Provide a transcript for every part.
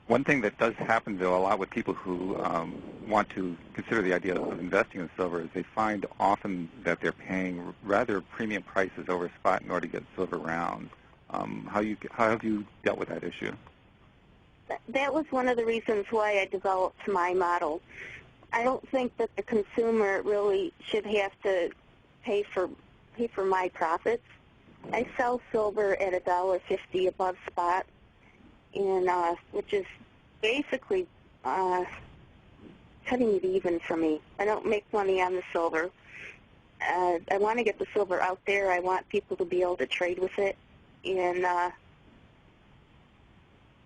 One thing that does happen, though, a lot with people who want to consider the idea of investing in silver is they find often that they're paying rather premium prices over spot in order to get silver rounds. How have you dealt with that issue? That was one of the reasons why I developed my model. I don't think that the consumer really should have to pay for my profits. I sell silver at $1.50 above spot, and which is basically cutting it even for me. I don't make money on the silver. I want to get the silver out there. I want people to be able to trade with it, and I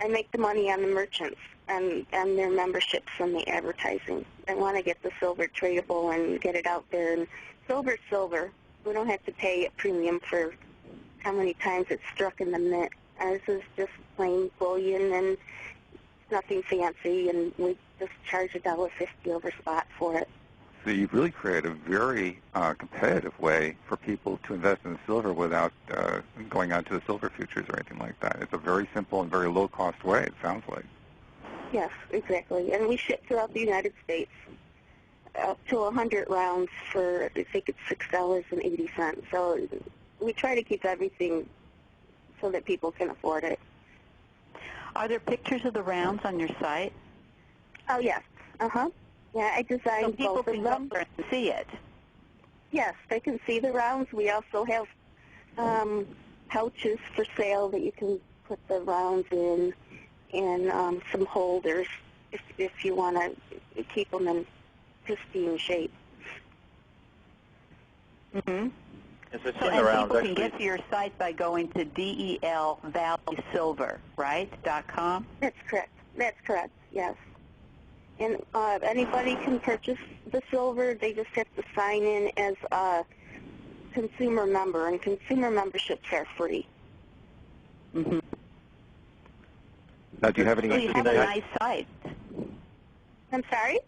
make the money on the merchants and their memberships and the advertising. I want to get the silver tradable and get it out there. And silver's silver. We don't have to pay a premium for how many times it's struck in the mint. Ours is just plain bullion, and it's nothing fancy, and we just charge $1.50 over spot for it. So you've really created a very competitive way for people to invest in silver without going out to the silver futures or anything like that. It's a very simple and very low-cost way, it sounds like. Yes, exactly. And we ship throughout the United States up to 100 rounds for, I think it's $6.80. So we try to keep everything so that people can afford it. Are there pictures of the rounds on your site? Oh, yes. Uh-huh. Yeah, I designed both of them. People can go there and see it. Yes, they can see the rounds. We also have pouches for sale that you can put the rounds in, and some holders if you want to keep them in pristine shape. Mm-hmm. Yes, I've So, seen the rounds, and people can get to your site by going to delvalleysilver, right, .com? That's correct. That's correct, yes. And anybody can purchase the silver. They just have to sign in as a consumer member, and consumer memberships are free. Mm-hmm. Now, do you have any... So you have a nice site. I'm sorry?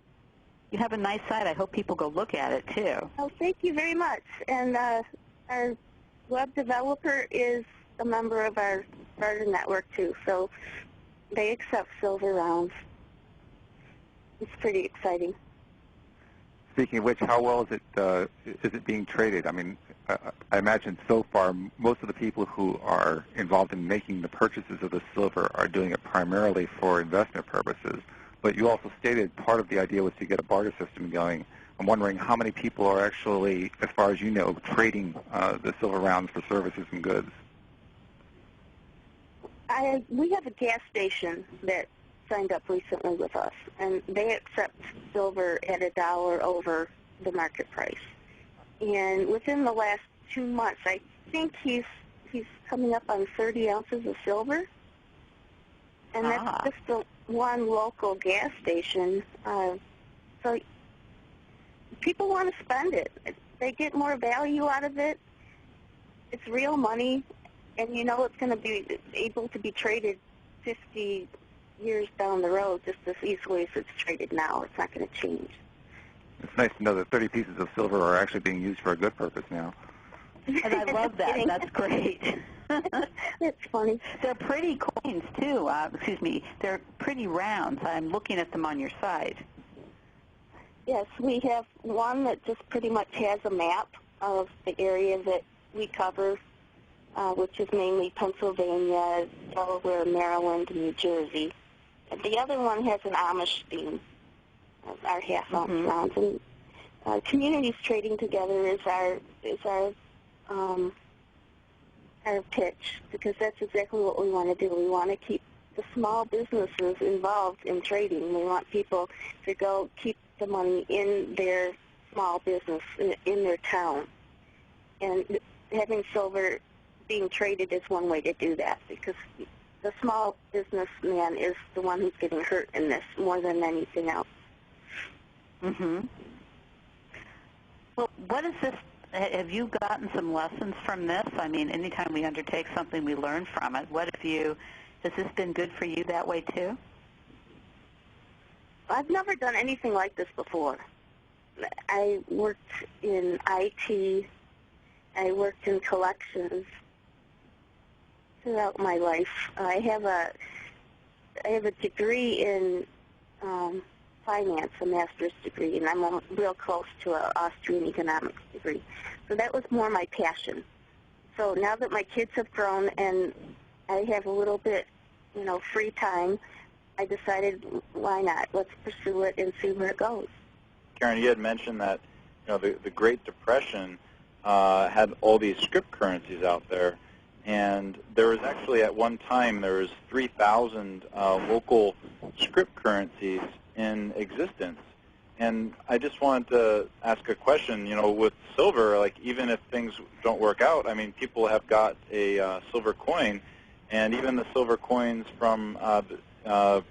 You have a nice site. I hope people go look at it, too. Oh, thank you very much. And our web developer is a member of our barter network, too, so they accept silver rounds. It's pretty exciting. Speaking of which, how well is it being traded? I mean, I imagine so far most of the people who are involved in making the purchases of the silver are doing it primarily for investment purposes. But you also stated part of the idea was to get a barter system going. I'm wondering how many people are actually, as far as you know, trading the silver rounds for services and goods. We have a gas station that signed up recently with us, and they accept silver at $1 over the market price. And within the last 2 months, I think he's coming up on 30 ounces of silver, and that's just one local gas station. So people want to spend it. They get more value out of it. It's real money, and you know it's going to be able to be traded 50 years down the road just as easily as it's traded now. It's not going to change. It's nice to know that 30 pieces of silver are actually being used for a good purpose now. And I love that. That's great. It's funny. They're pretty coins, too. They're pretty rounds. I'm looking at them on your site. Yes, we have one that just pretty much has a map of the area that we cover, which is mainly Pennsylvania, Delaware, Maryland, and New Jersey. And the other one has an Amish theme, our half-ounce rounds. And communities trading together is our pitch, because that's exactly what we want to do. We want to keep the small businesses involved in trading. We want people to go keep the money in their small business, in their town. And having silver being traded is one way to do that, because the small businessman is the one who's getting hurt in this more than anything else. Mm-hmm. Well, what is this? Have you gotten some lessons from this? I mean, anytime we undertake something, we learn from it. Has this been good for you that way, too? I've never done anything like this before. I worked in IT. I worked in collections throughout my life. I have I have a degree in finance, a master's degree, and I'm real close to an Austrian economics degree. So that was more my passion. So now that my kids have grown and I have a little bit, free time, I decided, why not? Let's pursue it and see where it goes. Karen, you had mentioned that the Great Depression had all these script currencies out there, and there was actually at one time there was 3,000 local script currencies in existence. And I just wanted to ask a question. With silver, like even if things don't work out, I mean, people have got a silver coin, and even the silver coins from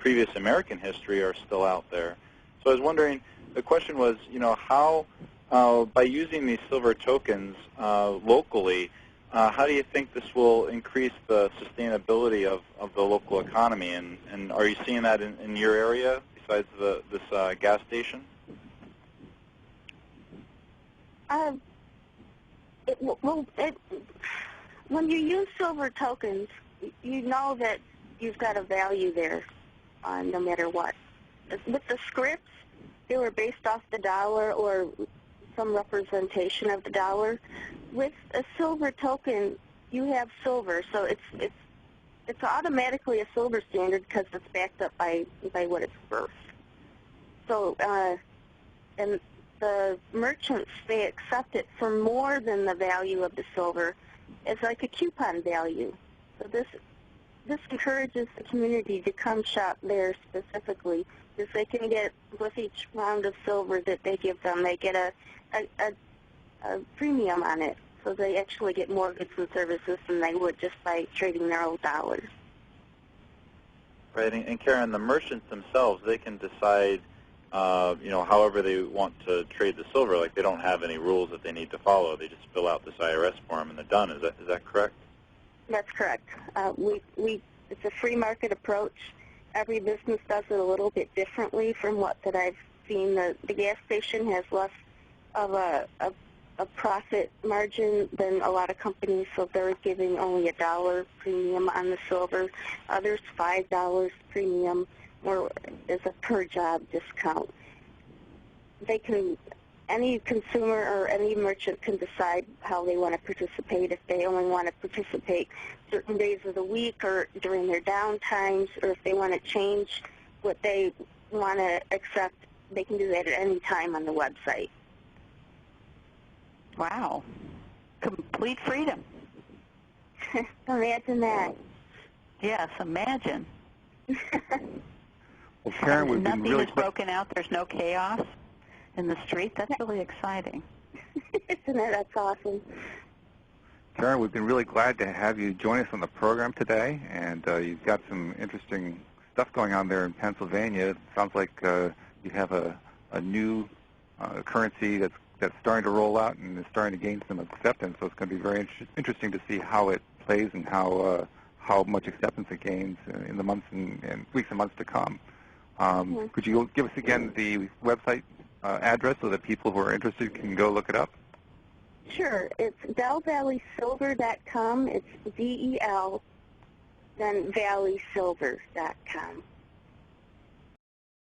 previous American history are still out there. So I was wondering, the question was, how by using these silver tokens locally, how do you think this will increase the sustainability of the local economy? And are you seeing that in your area besides this gas station? When you use silver tokens, you know that you've got a value there no matter what. With the scripts, they were based off the dollar or some representation of the dollar. With a silver token, you have silver, so it's automatically a silver standard because it's backed up by what it's worth. So, and the merchants, they accept it for more than the value of the silver. It's like a coupon value. So this encourages the community to come shop there specifically, because they can get, with each round of silver that they give them, they get a premium on it. So they actually get more goods and services than they would just by trading their own dollars. Right, and Karen, the merchants themselves, they can decide, however they want to trade the silver. Like they don't have any rules that they need to follow. They just fill out this IRS form and they're done. Is that correct? That's correct. It's a free market approach. Every business does it a little bit differently from what that I've seen. The gas station has less of a profit margin than a lot of companies, so they're giving only $1 premium on the silver. Others $5 premium, or as a per job discount. Any consumer or any merchant can decide how they want to participate. If they only want to participate certain days of the week or during their downtimes, or if they want to change what they want to accept, they can do that at any time on the website. Wow. Complete freedom. Imagine that. Yes, imagine. Well, Karen, we've been nothing really is broken out. There's no chaos in the street. That's really exciting. Isn't it? That's awesome. Karen, we've been really glad to have you join us on the program today, and you've got some interesting stuff going on there in Pennsylvania. It sounds like you have a new currency that's starting to roll out and is starting to gain some acceptance. So it's going to be very interesting to see how it plays and how much acceptance it gains in the months and weeks and months to come. Could you give us again the website address so that people who are interested can go look it up? Sure. It's DellValleySilver.com. It's DEL, then ValleySilver.com.